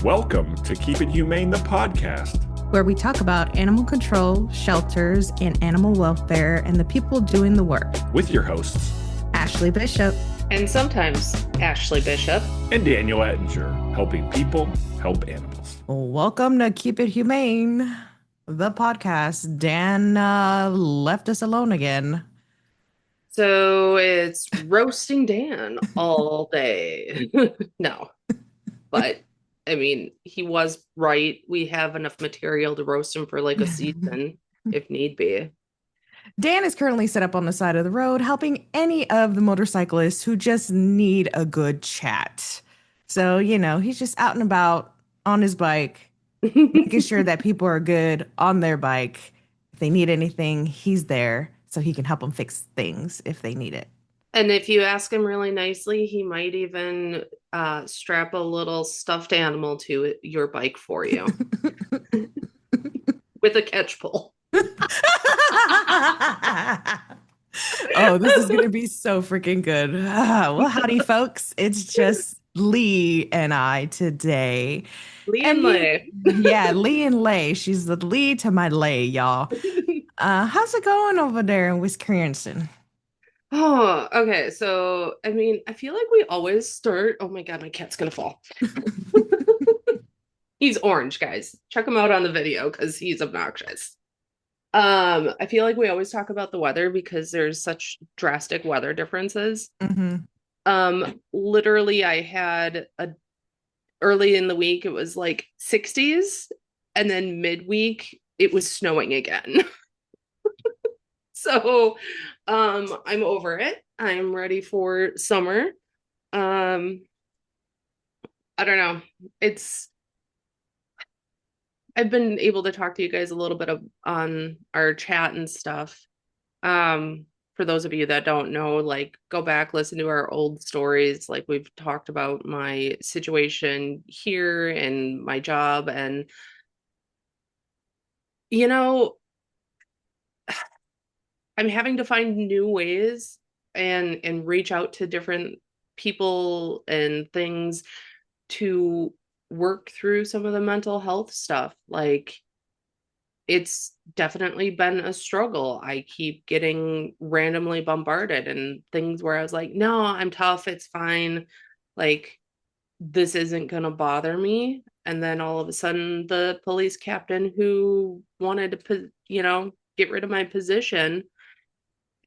Welcome to Keep It Humane, the podcast, where we talk about animal control, shelters, and animal welfare, and the people doing the work. With your hosts, Ashlee Bishop. And sometimes Ashlee Bishop. And Daniel Ettinger, helping people help animals. Welcome to Keep It Humane, the podcast. Dan left us alone again. So it's roasting Dan all day. No, but I mean, he was right. We have enough material to roast him for like a season if need be. Dan is currently set up on the side of the road, helping any of the motorcyclists who just need a good chat. So, he's just out and about on his bike, making sure that people are good on their bike. If they need anything, he's there so he can help them fix things if they need it. And if you ask him really nicely, he might even strap a little stuffed animal to your bike for you with a catch pole. Oh, this is going to be so freaking good. Well, howdy, folks. It's just Lee and I today. Lee and Lay. Yeah, Lee and Lay. She's the Lee to my Lay, y'all. How's it going over there in Wisconsin? Oh, okay. So, I mean, I feel like we always start. Oh my God, my cat's gonna fall. He's orange, guys. Check him out on the video because he's obnoxious. I feel like we always talk about the weather because there's such drastic weather differences. Mm-hmm. Literally, I had early in the week, it was like 60s, and then midweek, it was snowing again. So, I'm over it. I'm ready for summer. I don't know. I've been able to talk to you guys a little bit on our chat and stuff. For those of you that don't know, like, go back, listen to our old stories. Like, we've talked about my situation here and my job, and I'm having to find new ways and reach out to different people and things to work through some of the mental health stuff. Like, it's definitely been a struggle. I keep getting randomly bombarded and things where I was like, no, I'm tough. It's fine. Like, this isn't going to bother me. And then all of a sudden, the police captain who wanted to, get rid of my position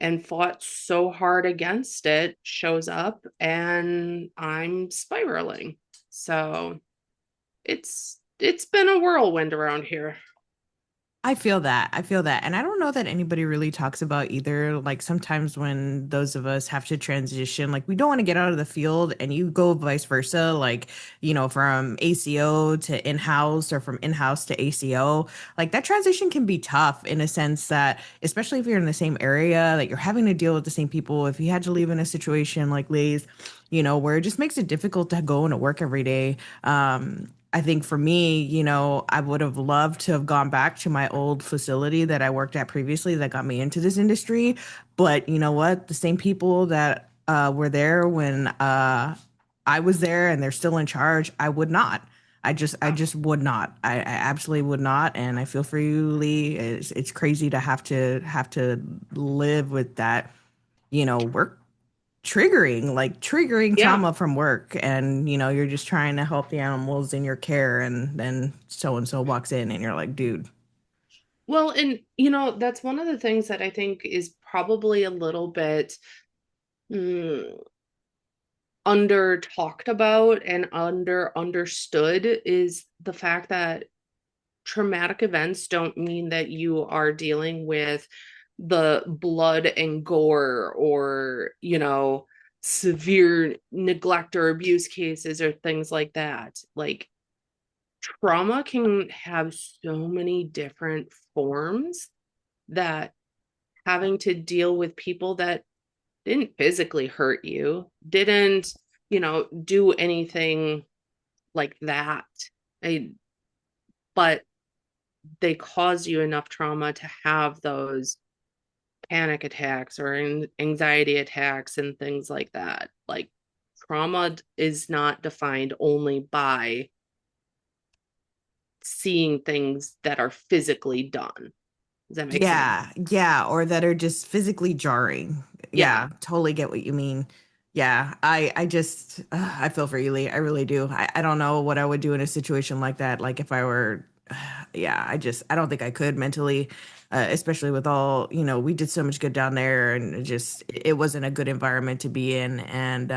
and fought so hard against it shows up, and I'm spiraling. So it's been a whirlwind around here. I feel that. And I don't know that anybody really talks about either. Like, sometimes when those of us have to transition, like, we don't want to get out of the field, and you go vice versa, like, from ACO to in-house or from in-house to ACO. Like, that transition can be tough in a sense that, especially if you're in the same area, that you're having to deal with the same people. If you had to leave in a situation like Lay's, where it just makes it difficult to go into work every day. I think for me, I would have loved to have gone back to my old facility that I worked at previously that got me into this industry. But you know what? The same people that were there when I was there, and they're still in charge, I would not. I just would not. I absolutely would not. And I feel for you, Lee. It's crazy to have to live with that, work triggering trauma from work, and you're just trying to help the animals in your care, and then so and so walks in and you're like, dude. Well, and that's one of the things that I think is probably a little bit under talked about and understood is the fact that traumatic events don't mean that you are dealing with the blood and gore or, severe neglect or abuse cases or things like that. Like, trauma can have so many different forms that having to deal with people that didn't physically hurt you, didn't, do anything like that. But they cause you enough trauma to have those panic attacks or anxiety attacks and things like that. Like, trauma is not defined only by seeing things that are physically done. Does that make sense? Yeah, or that are just physically jarring. Yeah. Yeah, totally get what you mean. Yeah, I just I feel for you, Lee. I really do. I don't know what I would do in a situation like that. Like if I were, yeah, I don't think I could mentally, especially with all, we did so much good down there, and it wasn't a good environment to be in. And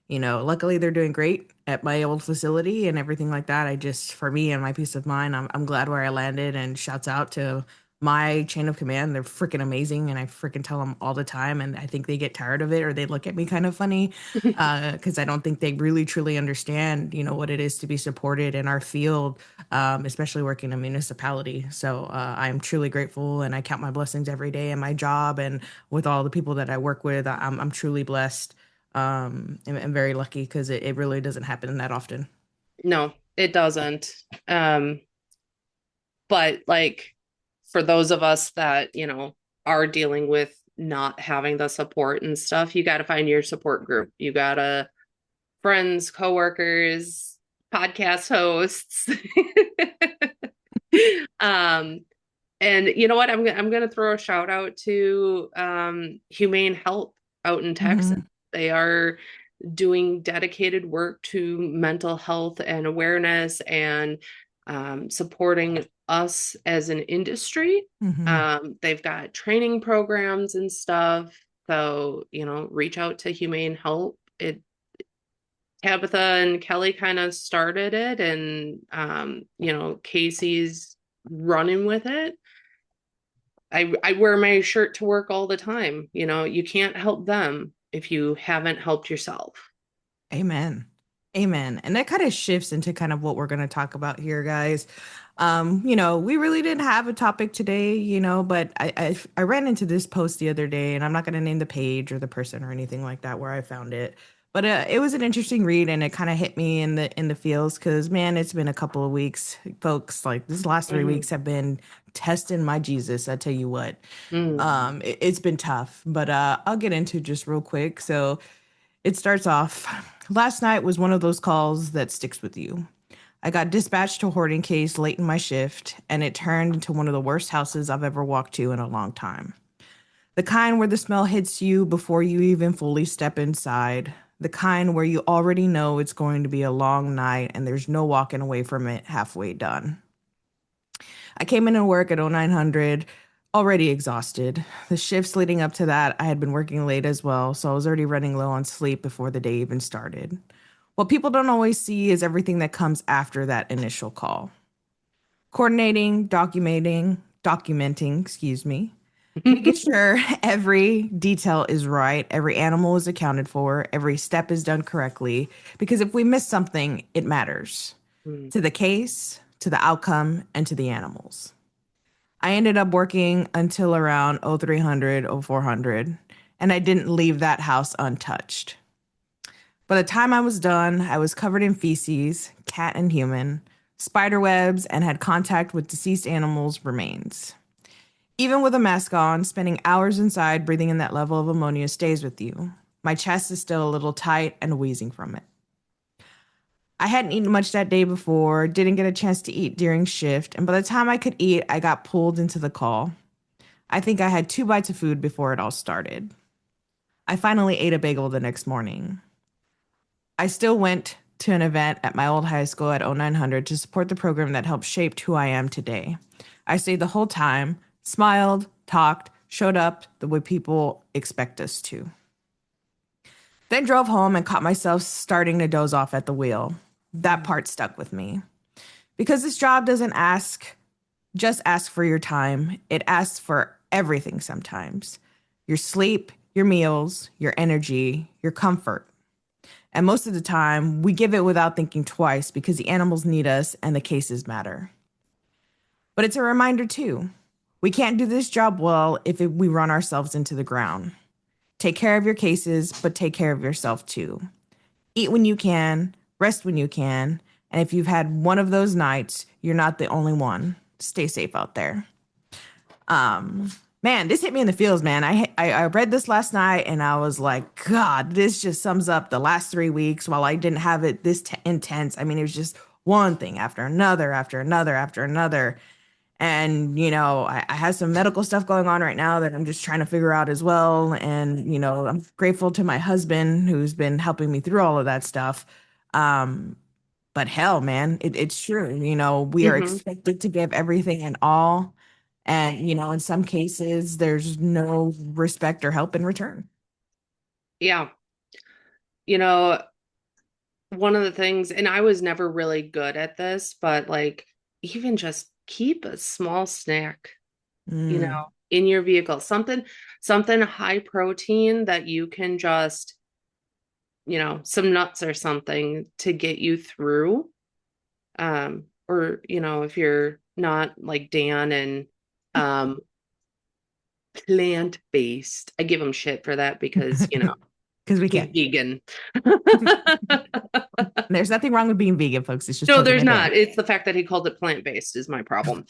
luckily they're doing great at my old facility and everything like that. For me and my peace of mind, I'm glad where I landed. And shouts out to my chain of command. They're freaking amazing, and I freaking tell them all the time, and I think they get tired of it, or they look at me kind of funny, because I don't think they really truly understand what it is to be supported in our field, especially working in a municipality. So I'm truly grateful, and I count my blessings every day in my job and with all the people that I work with. I'm truly blessed, and very lucky, because it really doesn't happen that often. No, it doesn't. Um, but like for those of us that, are dealing with not having the support and stuff, you got to find your support group. You got to friends, coworkers, podcast hosts. um, and you know what? I'm gonna throw a shout out to Humane Help out in Texas. Hmm. They are doing dedicated work to mental health and awareness and supporting us as an industry. Hmm. They've got training programs and stuff. So, reach out to Humane Help. Tabitha and Kelly kind of started it, and Casey's running with it. I wear my shirt to work all the time. You can't help them if you haven't helped yourself. Amen. Amen. And that kind of shifts into kind of what we're going to talk about here, guys. We really didn't have a topic today, but I ran into this post the other day, and I'm not going to name the page or the person or anything like that where I found it. But it was an interesting read, and it kind of hit me in the feels, because man, it's been a couple of weeks, folks. Like this last 3 weeks have been testing my Jesus. I tell you what, Mm. it's been tough, but I'll get into just real quick. So it starts off. Last night was one of those calls that sticks with you. I got dispatched to a hoarding case late in my shift, and it turned into one of the worst houses I've ever walked to in a long time. The kind where the smell hits you before you even fully step inside. The kind where you already know it's going to be a long night and there's no walking away from it halfway done. I came into work at 0900, already exhausted. The shifts leading up to that, I had been working late as well, so I was already running low on sleep before the day even started. What people don't always see is everything that comes after that initial call. Coordinating, documenting, excuse me, making sure every detail is right, every animal is accounted for, every step is done correctly, because if we miss something, it matters Mm. to the case, to the outcome, and to the animals. I ended up working until around 0300, 0400, and I didn't leave that house untouched. By the time I was done, I was covered in feces, cat and human, spider webs, and had contact with deceased animals' remains. Even with a mask on, spending hours inside breathing in that level of ammonia stays with you. My chest is still a little tight and wheezing from it. I hadn't eaten much that day before, didn't get a chance to eat during shift, and by the time I could eat, I got pulled into the call. I think I had 2 bites of food before it all started. I finally ate a bagel the next morning. I still went to an event at my old high school at 0900 to support the program that helped shape who I am today. I stayed the whole time, smiled, talked, showed up the way people expect us to. Then drove home and caught myself starting to doze off at the wheel. That part stuck with me. Because this job doesn't just ask for your time. It asks for everything sometimes. Your sleep, your meals, your energy, your comfort. And most of the time, we give it without thinking twice because the animals need us and the cases matter. But it's a reminder too. We can't do this job well if we run ourselves into the ground. Take care of your cases, but take care of yourself too. Eat when you can, rest when you can, and if you've had one of those nights, you're not the only one. Stay safe out there. Man, this hit me in the feels, man. I read this last night and I was like, God, this just sums up the last 3 weeks. While I didn't have it this intense, I mean, it was just one thing after another, after another, after another. And, I have some medical stuff going on right now that I'm just trying to figure out as well. And, I'm grateful to my husband who's been helping me through all of that stuff. Um, but hell, man, it's true. We are Hmm. expected to give everything and all. And, in some cases, there's no respect or help in return. Yeah. You know, one of the things, and I was never really good at this, but like even just keep a small snack, Mm. in your vehicle, something high protein that you can just, some nuts or something to get you through. Or, if you're not like Dan and um plant-based, I give him shit for that because, Because we he's can. vegan. There's nothing wrong with being vegan, folks. It's just No, poking there's a bear. not. It's the fact that he called it plant-based is my problem.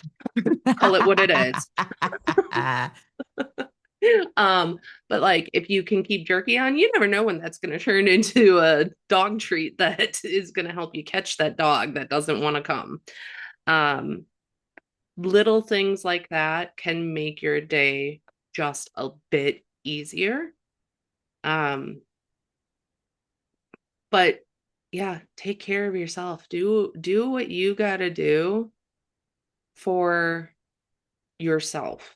Call it what it is. Um, but like if you can keep jerky on, you never know when that's going to turn into a dog treat that is going to help you catch that dog that doesn't want to come. Um, Little things like that can make your day just a bit easier. Um, but yeah, take care of yourself. Do what you got to do for yourself.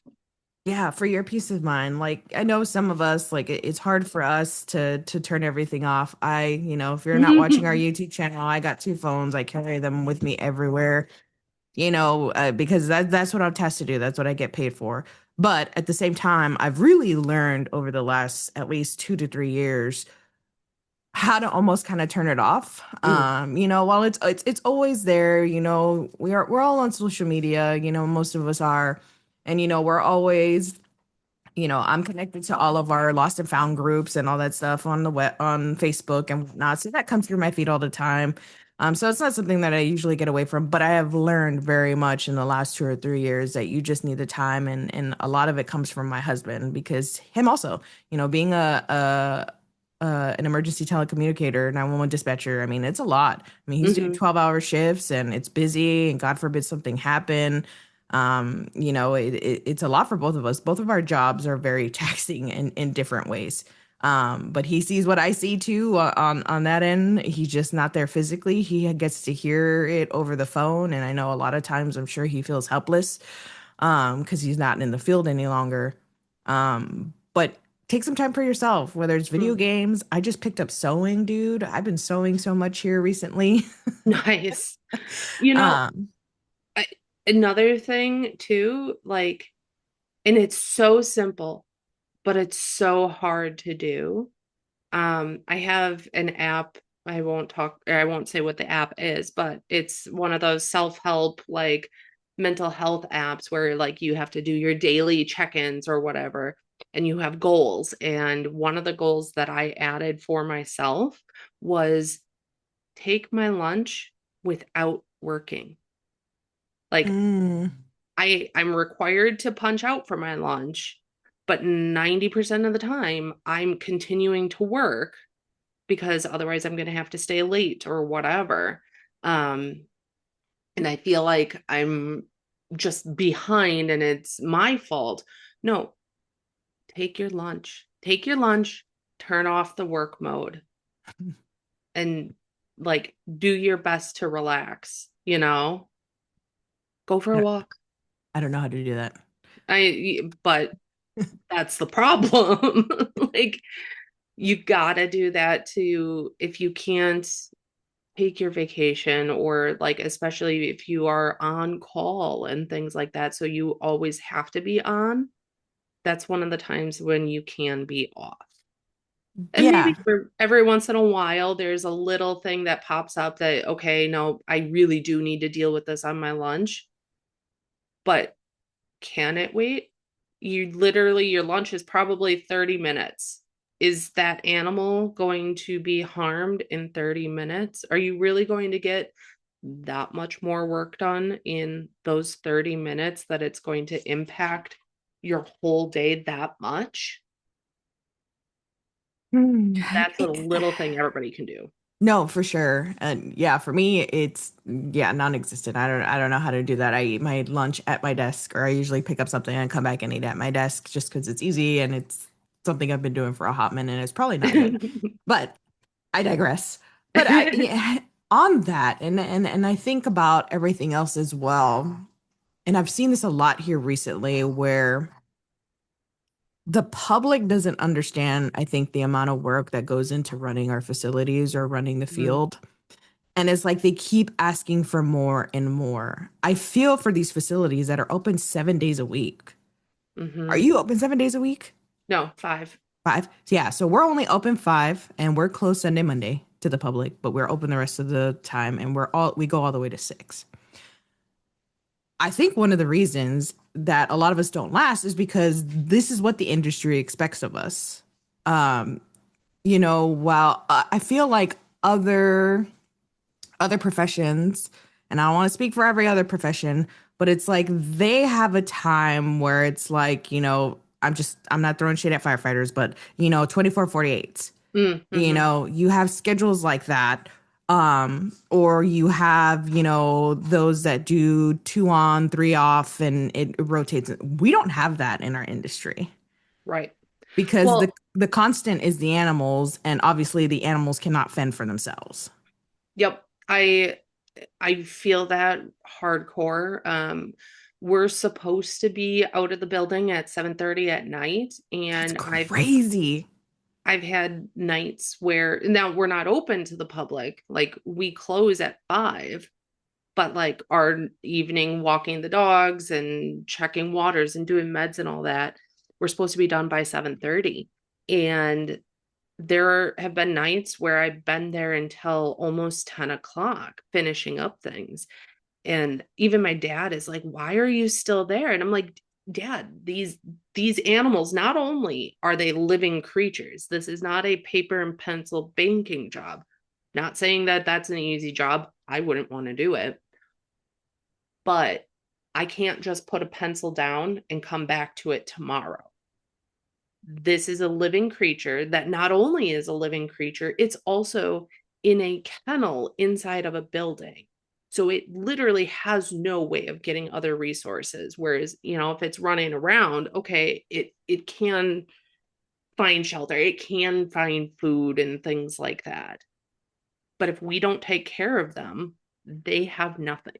Yeah, for your peace of mind. Like I know some of us, like it's hard for us to turn everything off. If you're not watching our YouTube channel, I got two phones. I carry them with me everywhere. Because that's what I'm tasked to do. That's what I get paid for. But at the same time, I've really learned over the last at least 2 to 3 years how to almost kind of turn it off. Mm, While it's always there, we're all on social media, most of us are. And we're always I'm connected to all of our lost and found groups and all that stuff on the web, on Facebook and whatnot. So that comes through my feed all the time. So it's not something that I usually get away from, but I have learned very much in the last 2 or 3 years that you just need the time, and a lot of it comes from my husband because him also, being an emergency telecommunicator, 911 dispatcher. I mean, it's a lot. I mean, he's doing mhm, 12-hour shifts and it's busy, and God forbid something happen. It's a lot for both of us. Both of our jobs are very taxing in different ways. But he sees what I see too on that end. He's just not there physically. He gets to hear it over the phone, and I know a lot of times I'm sure he feels helpless because he's not in the field any longer. But take some time for yourself, whether it's video mm. games. I just picked up sewing, dude. I've been sewing so much here recently. Nice. You know, um, I, another thing too, like, and it's so simple, but it's so hard to do. I have an app. I won't say what the app is, but it's one of those self-help, like mental health apps where like you have to do your daily check-ins or whatever, and you have goals. And one of the goals that I added for myself was take my lunch without working. Like mm, I'm required to punch out for my lunch, but 90% of the time I'm continuing to work because otherwise I'm going to have to stay late or whatever. Um, and I feel like I'm just behind and it's my fault. No, take your lunch, turn off the work mode and like do your best to relax, go for I a don't, walk. I don't know how to do that. But that's the problem. Like you gotta do that to, if you can't take your vacation, or like especially if you are on call and things like that, so you always have to be on, that's one of the times when you can be off. And maybe Yeah, for every once in a while there's a little thing that pops up that, okay, no, I really do need to deal with this on my lunch, but can it wait? You literally, your lunch is probably 30 minutes. Is that animal going to be harmed in 30 minutes? Are you really going to get that much more work done in those 30 minutes that it's going to impact your whole day that much, Hmm. that's a little thing everybody can do. No, for sure. And yeah, for me, it's yeah, non-existent. I don't know how to do that. I eat my lunch at my desk, or I usually pick up something and come back and eat at my desk just because it's easy and it's something I've been doing for a hot minute and it's probably not good. But I digress. But I yeah, on that, and I think about everything else as well. And I've seen this a lot here recently where the public doesn't understand, I think, the amount of work that goes into running our facilities or running the Mhm. field. And it's like they keep asking for more and more. I feel for these facilities that are open 7 days a week. Are Mhm. you open 7 days a week? No, 5. Five? Yeah. So we're only open five and we're closed Sunday, Monday to the public, but we're open the rest of the time and we go all the way to six. I think one of the reasons that a lot of us don't last is because this is what the industry expects of us. Um, while I feel like other professions, and I don't want to speak for every other profession, but it's like they have a time where it's like, I'm not throwing shade at firefighters, but 24/48. Mm-hmm. You have schedules like that. Or you have, those that do 2 on, 3 off, and it rotates. We don't have that in our industry Right. because the Well, the constant is the animals, and obviously the animals cannot fend for themselves. yep. I feel that hardcore. We're supposed to be out of the building at 7:30 at night, That's and crazy. I've had nights where now we're not open to the public. Like we close at 5, but like our evening walking the dogs and checking waters and doing meds and all that, we're supposed to be done by 7:30. And there have been nights where I've been there until almost 10 o'clock finishing up things. And even my dad is like, "Why are you still there?" And I'm like, "Dad, these animals, not only are they living creatures, this is not a paper and pencil banking job. Not saying that that's an easy job. I wouldn't want to do it, but I can't just put a pencil down and come back to it tomorrow. This is a living creature that not only is a living creature, it's also in a kennel inside of a building. So it literally has no way of getting other resources. Whereas, if it's running around, okay, it can find shelter, it can find food and things like that. But if we don't take care of them, they have nothing.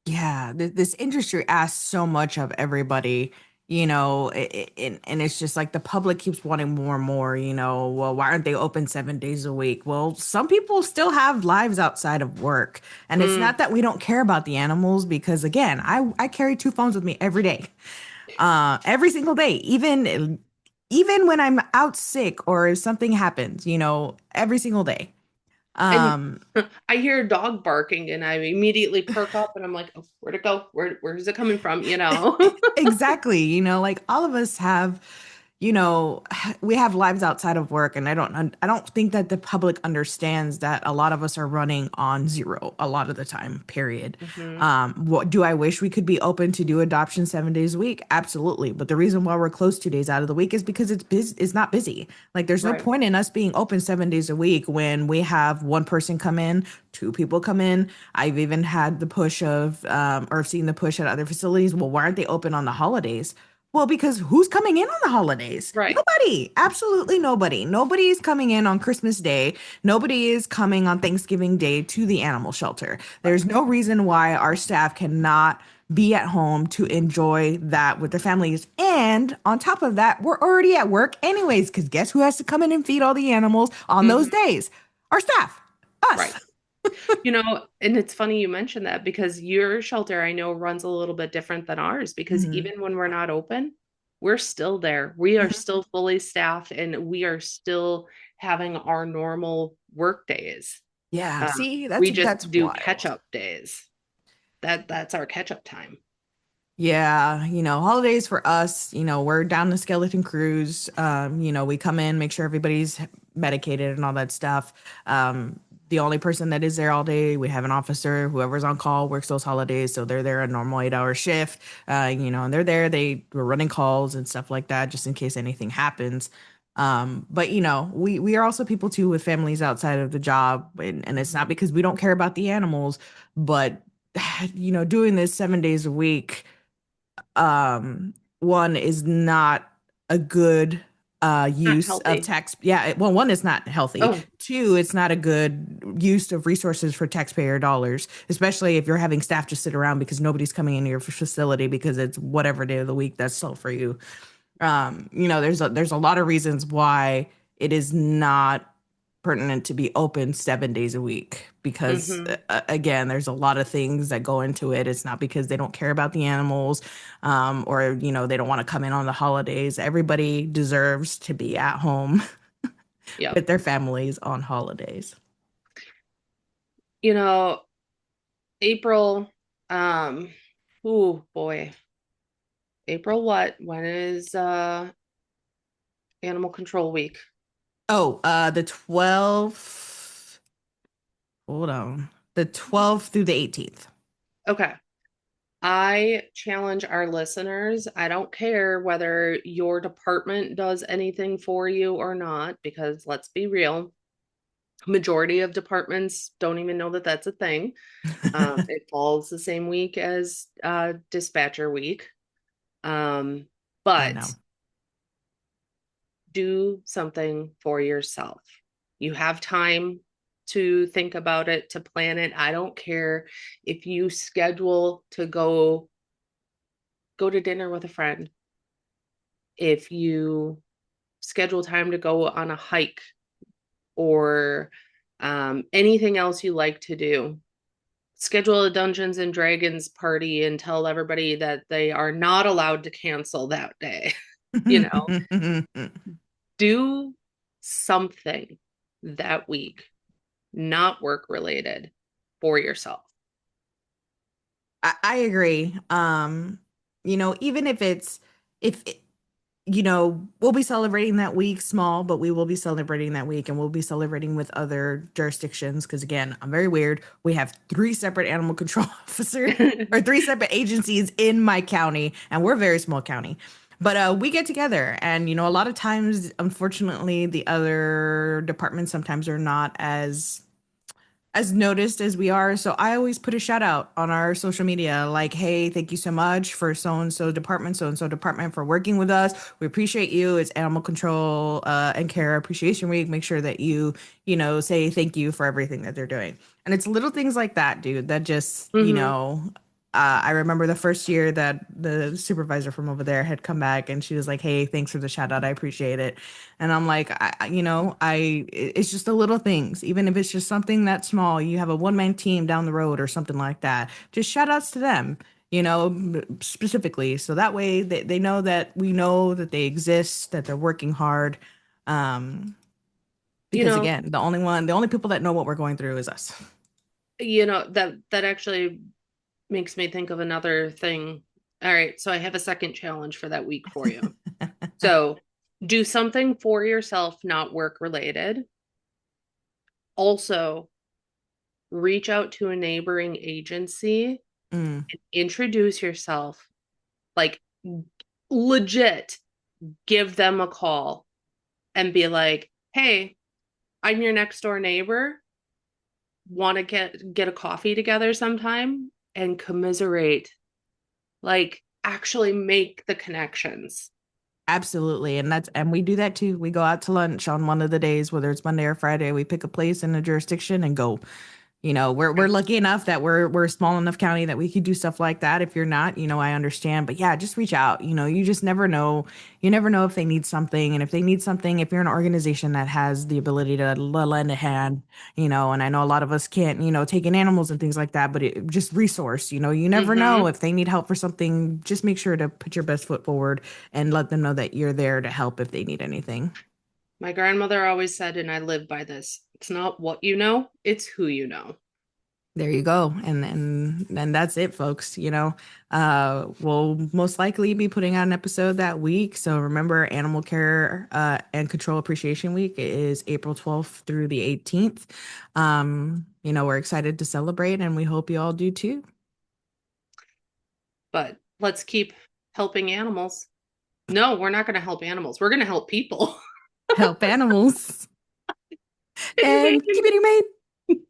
Yeah, this industry asks so much of everybody, and it's just like the public keeps wanting more and more, well, why aren't they open 7 days a week? Well, some people still have lives outside of work. And it's Mm, not that we don't care about the animals because again, I carry 2 phones with me every day. Every single day, even when I'm out sick or if something happens, every single day. and Um, I hear a dog barking and I immediately perk up and I'm like, oh, where'd it go? Where's it coming from? Exactly. Like all of us have, you know, we have lives outside of work, and I don't think that the public understands that a lot of us are running on zero a lot of the time, period. Hmm. What do I wish we could be open to do adoption 7 days a week? Absolutely. But the reason why we're closed 2 days out of the week is because it's not busy. Like there's no Right. point in us being open 7 days a week when we have one person come in, two people come in. I've even had the push of, or seen the push at other facilities. Well, why aren't they open on the holidays? Well, because who's coming in on the holidays? Right. Nobody. Absolutely nobody. Nobody is coming in on Christmas Day. Nobody is coming on Thanksgiving Day to the animal shelter. Right. There's no reason why our staff cannot be at home to enjoy that with their families. And on top of that, we're already at work anyways, because guess who has to come in and feed all the animals on those Hmm. days? Our staff, us. Right. And it's funny you mentioned that because your shelter, I know, runs a little bit different than ours because Mhm. even when we're not open, we're still there. We are Mhm. still fully staffed and we are still having our normal work days. Yeah, Um, see, we just that's do catch wild. up days. That's our catch up time. Yeah, holidays for us, we're down the skeleton crews. We come in, make sure everybody's medicated and all that stuff. the only person that is there all day. We have an officer, whoever's on call works those holidays, so they're there a normal 8 hour shift. And they're there. We're running calls and stuff like that, just in case anything happens. But we are also people too with families outside of the job, and it's not because we don't care about the animals, but doing this 7 days a week, one is not a good Not use of healthy. tax. Yeah, well, one is not healthy. Oh, Two, it's not a good use of resources for taxpayer dollars, especially if you're having staff just sit around because nobody's coming into your facility because it's whatever day of the week that's slow for you. There's a lot of reasons why it is not pertinent to be open 7 days a week because mm-hmm. again, there's a lot of things that go into it. It's not because they don't care about the animals, or they don't want to come in on the holidays. Everybody deserves to be at home Yep. with their families on holidays. You know, April, um, oh boy. April what? When is Animal Control Week? Oh, the 12th. Hold on. The 12th through the 18th. Okay. I challenge our listeners. I don't care whether your department does anything for you or not, because let's be real, majority of departments don't even know that that's a thing. It falls the same week as dispatcher week. I But know. do something for yourself. You have time to think about it, to plan it. I don't care if you schedule to go to dinner with a friend, if you schedule time to go on a hike or anything else you like to do. Schedule a Dungeons and Dragons party and tell everybody that they are not allowed to cancel that day. you know, do something that week, not work related, for yourself. I agree. Even if we'll be celebrating that week small, but we will be celebrating that week and we'll be celebrating with other jurisdictions. Because again, I'm very weird. We have three separate animal control officers or three separate agencies in my county, and we're a very small county. But we get together, and a lot of times, unfortunately, the other departments sometimes are not as noticed as we are. So I always put a shout out on our social media like, hey, thank you so much for so and so department for working with us. We appreciate you. It's Animal Control and Care Appreciation Week. Make sure that say thank you for everything that they're doing. And it's little things like that, dude, that just, Mm-hmm. I remember the first year that the supervisor from over there had come back and she was like, hey, thanks for the shout out. I appreciate it. And I'm like, it's just the little things. Even if it's just something that small, you have a one-man team down the road or something like that. Just shout outs to them, specifically. So that way they know that we know that they exist, that they're working hard. Um, You because know, again, the only people that know what we're going through is us. that actually makes me think of another thing. All right, so I have a second challenge for that week for you. So, do something for yourself, not work related. Also, reach out to a neighboring agency, Mm, introduce yourself, like legit give them a call and be like, "Hey, I'm your next door neighbor. Want to get a coffee together sometime?" and commiserate. Like actually make the connections. absolutely. And we do that too. We go out to lunch on one of the days, whether it's Monday or Friday. We pick a place in a jurisdiction and go. We're lucky enough that we're a small enough county that we could do stuff like that. If you're not, I understand. But yeah, just reach out. You just never know. You never know if they need something. And if they need something, if you're an organization that has the ability to lend a hand, and I know a lot of us can't, take in animals and things like that, but just resource, you never know Mm-hmm. if they need help for something. Just make sure to put your best foot forward and let them know that you're there to help if they need anything. My grandmother always said, and I live by this, it's not what you know, it's who you know. There you go. And that's it, folks. We'll most likely be putting out an episode that week. So remember, Animal Care and Control Appreciation Week is April 12th through the 18th. We're excited to celebrate, and we hope you all do too. But let's keep helping animals. No, we're not going to help animals. We're going to help people. Help animals. And keep it humane.